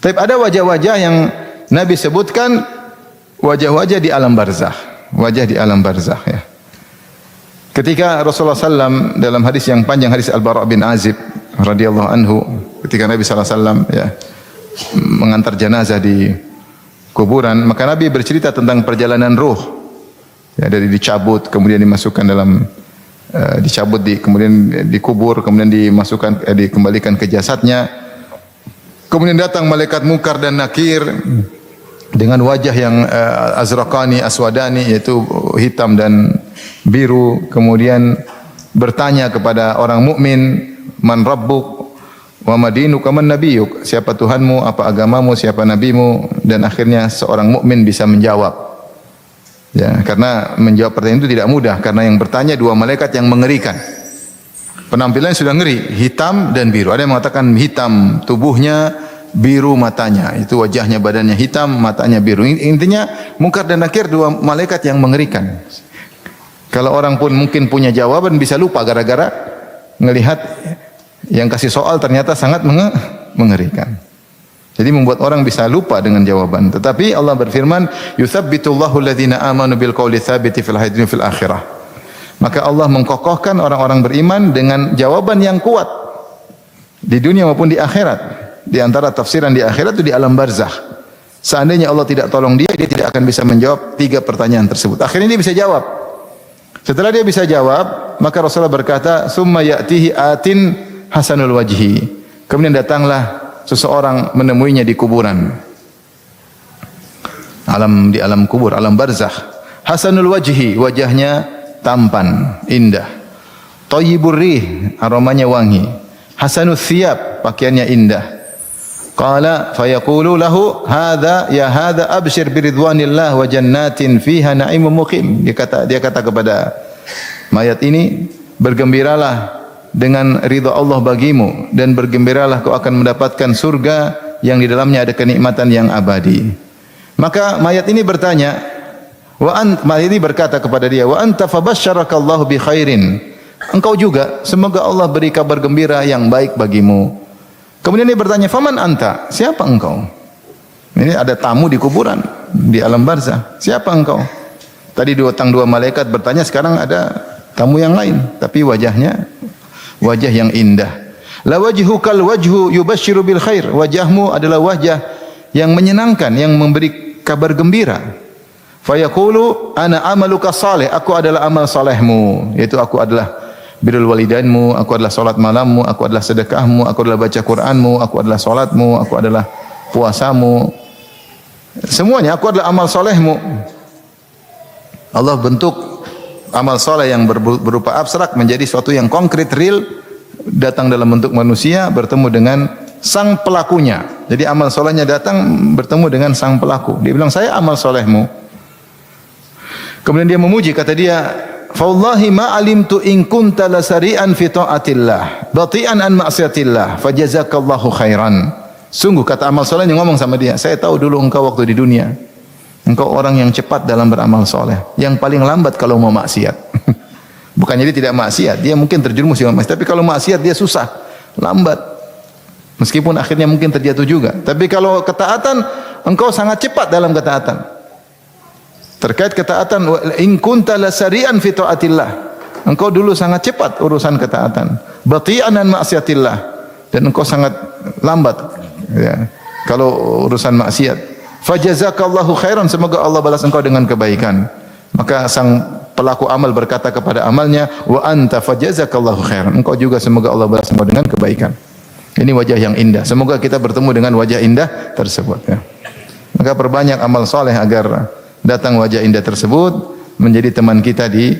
Tapi ada wajah-wajah yang Nabi sebutkan, wajah-wajah di alam barzakh, wajah di alam barzakh ya. Ketika Rasulullah SAW dalam hadis yang panjang, hadis Al-Bara' bin Azib radhiyallahu anhu, ketika Nabi SAW ya mengantar jenazah di kuburan, maka Nabi bercerita tentang perjalanan ruh. Ya, dari dicabut kemudian dimasukkan dalam kemudian dikubur, kemudian dikembalikan ke jasadnya. Kemudian datang malaikat Munkar dan Nakir dengan wajah yang azraqani aswadani, yaitu hitam dan biru, kemudian bertanya kepada orang mukmin, man rabbuk wa madinuka man nabiyuk, siapa Tuhanmu, apa agamamu, siapa nabimu, dan akhirnya seorang mukmin bisa menjawab. Ya, karena menjawab pertanyaan itu tidak mudah, karena yang bertanya dua malaikat yang mengerikan. Penampilannya sudah ngeri, hitam dan biru. Ada yang mengatakan hitam tubuhnya, biru matanya. Itu wajahnya, badannya hitam, matanya biru. Intinya Munkar dan Nakir dua malaikat yang mengerikan. Kalau orang pun mungkin punya jawaban bisa lupa gara-gara ngelihat yang kasih soal ternyata sangat mengerikan. Jadi membuat orang bisa lupa dengan jawaban. Tetapi Allah berfirman, "Yutsabbitullahu alladziina aamanu bil qouli tsabiti fil hayati fil akhirah." Maka Allah mengkokohkan orang-orang beriman dengan jawaban yang kuat di dunia maupun di akhirat. Di antara tafsiran di akhirat itu di alam barzakh. Seandainya Allah tidak tolong dia tidak akan bisa menjawab tiga pertanyaan tersebut. Akhirnya dia bisa jawab. Setelah dia bisa jawab, maka Rasulullah berkata, "Tsumma ya'tihi atin hasanul wajhi." Kemudian datanglah seseorang menemuinya di kuburan. Di alam kubur, alam barzakh. Hasanul wajhi, wajahnya tampan, indah. Thayyibur rih, aromanya wangi. Hasanul thiyab, pakaiannya indah. Qala fayaqulu lahu hadza ya hadza abshir biridwanillah wa jannatin fiha na'imun muqim. Dia kata kepada mayat ini, bergembiralah dengan ridha Allah bagimu dan bergembiralah kau akan mendapatkan surga yang di dalamnya ada kenikmatan yang abadi. Maka mayat ini bertanya, mayat ini berkata kepada dia, wa anta fabasyarakallahu bi khairin. Engkau juga semoga Allah beri kabar gembira yang baik bagimu. Kemudian dia bertanya, faman anta? Siapa engkau? Ini ada tamu di kuburan, di alam barzakh. Siapa engkau? Tadi dua malaikat bertanya, sekarang ada tamu yang lain, tapi wajahnya wajah yang indah. La wajhukal wajhu yubashshiru bil khair. Wajahmu adalah wajah yang menyenangkan, yang memberi kabar gembira. Fa yaqulu ana amaluka salih. Aku adalah amal salehmu, yaitu aku adalah birrul walidainmu, aku adalah salat malammu, aku adalah sedekahmu, aku adalah baca Qur'anmu, aku adalah salatmu, aku adalah puasamu. Semuanya aku adalah amal salehmu. Allah bentuk amal soleh yang berupa abstrak menjadi suatu yang konkret, real, datang dalam bentuk manusia, bertemu dengan sang pelakunya. Jadi amal solehnya datang bertemu dengan sang pelaku. Dia bilang, saya amal solehmu. Kemudian dia memuji, kata dia, "Fawallahi ma alimtu in kunta lasari'an fi ta'atillah, bati'an an ma'siyatillah, fajazakallahu khairan." Sungguh, kata amal solehnya ngomong sama dia, saya tahu dulu engkau waktu di dunia, engkau orang yang cepat dalam beramal soleh, yang paling lambat kalau mau maksiat. Bukannya dia tidak maksiat, dia mungkin terjerumus dengan maksiat, tapi kalau maksiat dia susah, lambat. Meskipun akhirnya mungkin terjatuh juga. Tapi kalau ketaatan, engkau sangat cepat dalam ketaatan. Terkait ketaatan, in kunta lasari'an fi ta'atillah. Engkau dulu sangat cepat urusan ketaatan. Bati'an an maksiatillah, dan engkau sangat lambat ya, kalau urusan maksiat. Fajazakallahu khairan, semoga Allah balas engkau dengan kebaikan. Maka sang pelaku amal berkata kepada amalnya, wa anta fajazakallahu khairan. Engkau juga semoga Allah balas engkau dengan kebaikan. Ini wajah yang indah. Semoga kita bertemu dengan wajah indah tersebut ya. Maka perbanyak amal soleh agar datang wajah indah tersebut menjadi teman kita di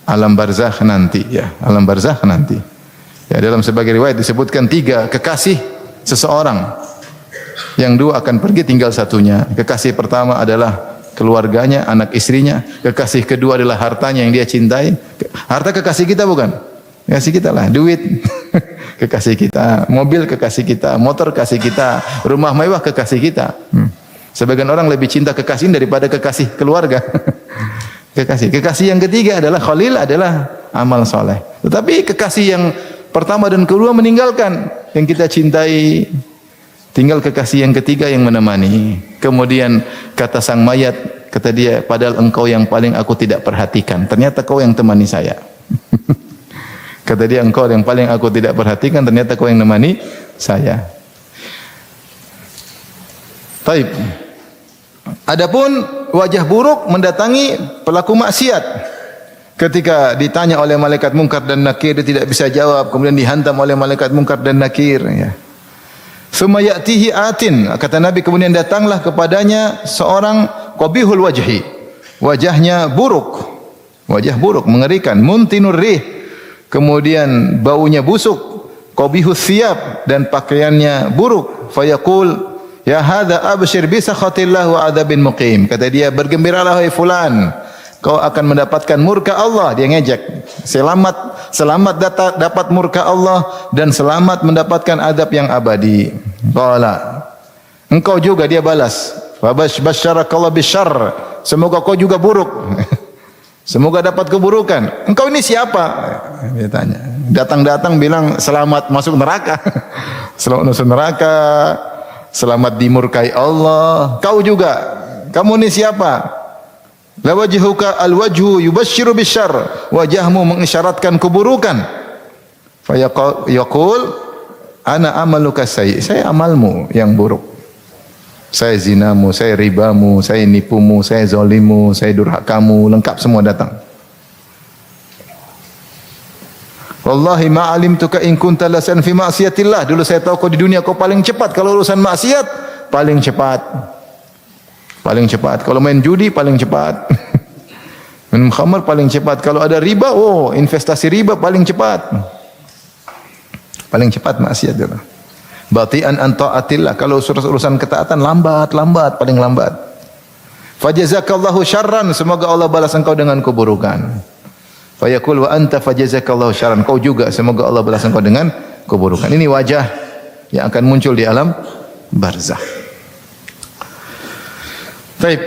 alam barzakh nanti ya, alam barzakh nanti. Ya, dalam sebagai riwayat disebutkan 3 kekasih seseorang. Yang 2 akan pergi, tinggal satunya. Kekasih pertama adalah keluarganya, anak istrinya. Kekasih kedua adalah hartanya yang dia cintai. Harta kekasih kita bukan? Kekasih kita lah, duit kekasih kita, mobil kekasih kita, motor kekasih kita, rumah mewah kekasih kita. Sebagian orang lebih cinta kekasih daripada kekasih keluarga. Kekasih yang ketiga adalah khalil, adalah amal soleh. Tetapi kekasih yang pertama dan kedua meninggalkan yang kita cintai, Tinggal kekasih yang ketiga yang menemani. Kemudian kata sang mayat, kata dia, padahal engkau yang paling aku tidak perhatikan. Ternyata kau yang temani saya. Kata dia, engkau yang paling aku tidak perhatikan, ternyata kau yang menemani saya. Taib. Adapun wajah buruk mendatangi pelaku maksiat. Ketika ditanya oleh malaikat mungkar dan nakir, dia tidak bisa jawab, kemudian dihantam oleh malaikat mungkar dan nakir, ya. Summa ya'tihi atin, kata Nabi, kemudian datanglah kepadanya seorang qabihul wajhi, wajahnya buruk, wajah buruk, mengerikan, muntinur rih, kemudian baunya busuk, qabihus thiyab, dan pakaiannya buruk. Fayaqul, ya hadza abshir bi sakhatillah wa adzabin muqim, kata dia, bergembiralah wahai fulan, kau akan mendapatkan murka Allah. Dia ngejek, selamat dapat murka Allah dan selamat mendapatkan adab yang abadi. Qala, engkau juga, dia balas, basyarakallahu bisyarr, semoga kau juga buruk. Semoga dapat keburukan. Engkau ini siapa? Dia tanya. Datang-datang bilang selamat masuk neraka. Selamat masuk neraka, selamat dimurkai Allah. Kau juga, kamu ini siapa? La wajhuka al-wajhu yubashshiru bisyarr, wajahmu mengisyaratkan keburukan. Fa yaqul ana amaluka sayyi, saya amalmu yang buruk. Saya zinamu, saya ribamu, saya nipumu, saya zalimu, saya durhakamu, lengkap semua datang. Wallahi ma alimtuka in kunta lasan fi ma'siyatillah, dulu saya tahu kau di dunia kau paling cepat kalau urusan maksiat, paling cepat. Paling cepat. Kalau main judi paling cepat. Minum khamar paling cepat. Kalau ada riba, oh, investasi riba paling cepat. Paling cepat maksiat itu. Bati'an an ta'atillah. Kalau urusan ketaatan lambat, paling lambat. Fajazakallahu syarran, semoga Allah balas engkau dengan keburukan. Fayaqul wa anta fajazakallahu syarran, kau juga semoga Allah balas engkau dengan keburukan. Ini wajah yang akan muncul di alam barzakh. Baik.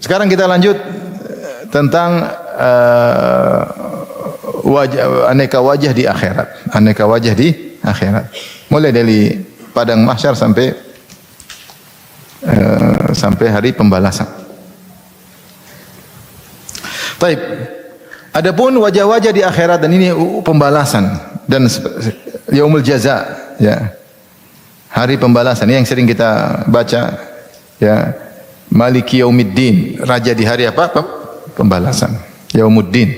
Sekarang kita lanjut tentang aneka wajah di akhirat. Aneka wajah di akhirat. Mulai dari padang mahsyar sampai hari pembalasan. Baik. Adapun wajah-wajah di akhirat, dan ini pembalasan dan yaumul jaza, ya. Hari pembalasan ini yang sering kita baca, ya. Maliki yaumiddin, raja di hari apa? Pembalasan. Yaumuddin.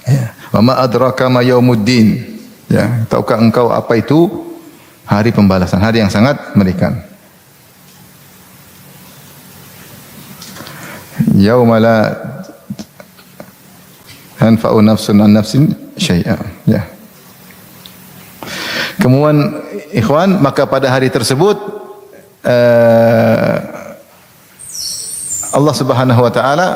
Ya. Wa ma adraka ma yaumuddin. Ya, tahukah engkau apa itu hari pembalasan? Hari yang sangat mengerikan. Yauma la tanfa'u nafsun an nafsin syai'a. Ya. Kemudian ikhwan, maka pada hari tersebut Allah Subhanahu wa taala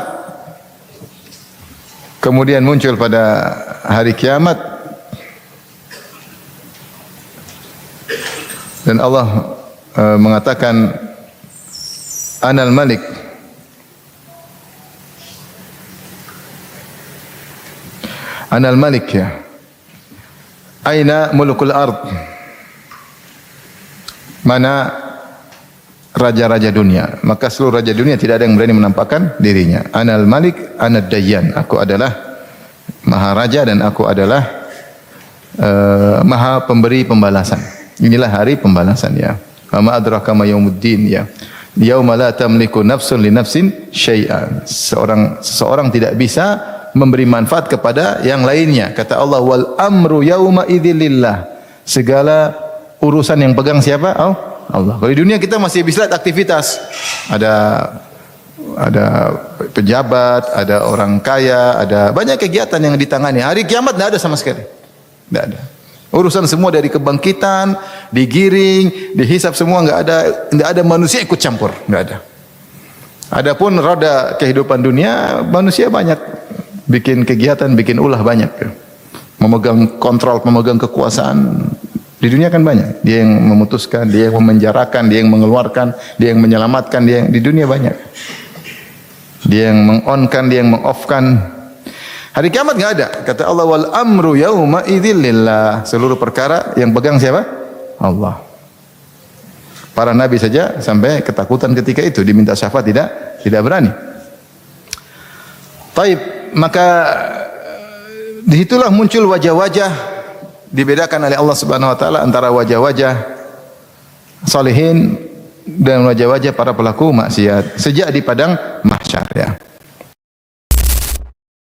kemudian muncul pada hari kiamat, dan Allah mengatakan Anal Malik, Anal Malik, ya. Aina mulukul ard, mana raja-raja dunia. Maka seluruh raja dunia tidak ada yang berani menampakkan dirinya. Anal Malik, Anad Dayyan, aku adalah maharaja dan aku adalah maha pemberi pembalasan. Inilah hari pembalasan, ya. Wa ma adraka ma yaumuddin, ya. Yauma la tamliku nafsun li nafsin syai'an. Seseorang tidak bisa memberi manfaat kepada yang lainnya. Kata Allah, wal amru yauma idzil lillah. Segala urusan yang pegang siapa? Allah. Kalau di dunia kita masih bisa lihat aktivitas. Ada pejabat, ada orang kaya, ada banyak kegiatan yang ditangani. Hari kiamat tidak ada sama sekali. Tidak ada. Urusan semua dari kebangkitan, digiring, dihisab semua, tidak ada manusia ikut campur, tidak ada. Adapun roda kehidupan dunia, manusia banyak bikin kegiatan, bikin ulah banyak. Memegang kontrol, memegang kekuasaan. Di dunia kan banyak. Dia yang memutuskan, dia yang memenjarakan, dia yang mengeluarkan, dia yang menyelamatkan, dia yang di dunia banyak. Dia yang meng-on-kan, dia yang meng-off-kan. Hari kiamat enggak ada. Kata Allah, wal amru yauma idzil lillah. Seluruh perkara yang pegang siapa? Allah. Para nabi saja sampai ketakutan ketika itu, diminta syafaat tidak berani. Taib, maka disitulah muncul wajah-wajah dibedakan oleh Allah Subhanahu wa taala antara wajah-wajah salihin dan wajah-wajah para pelaku maksiat sejak di padang mahsyar ya.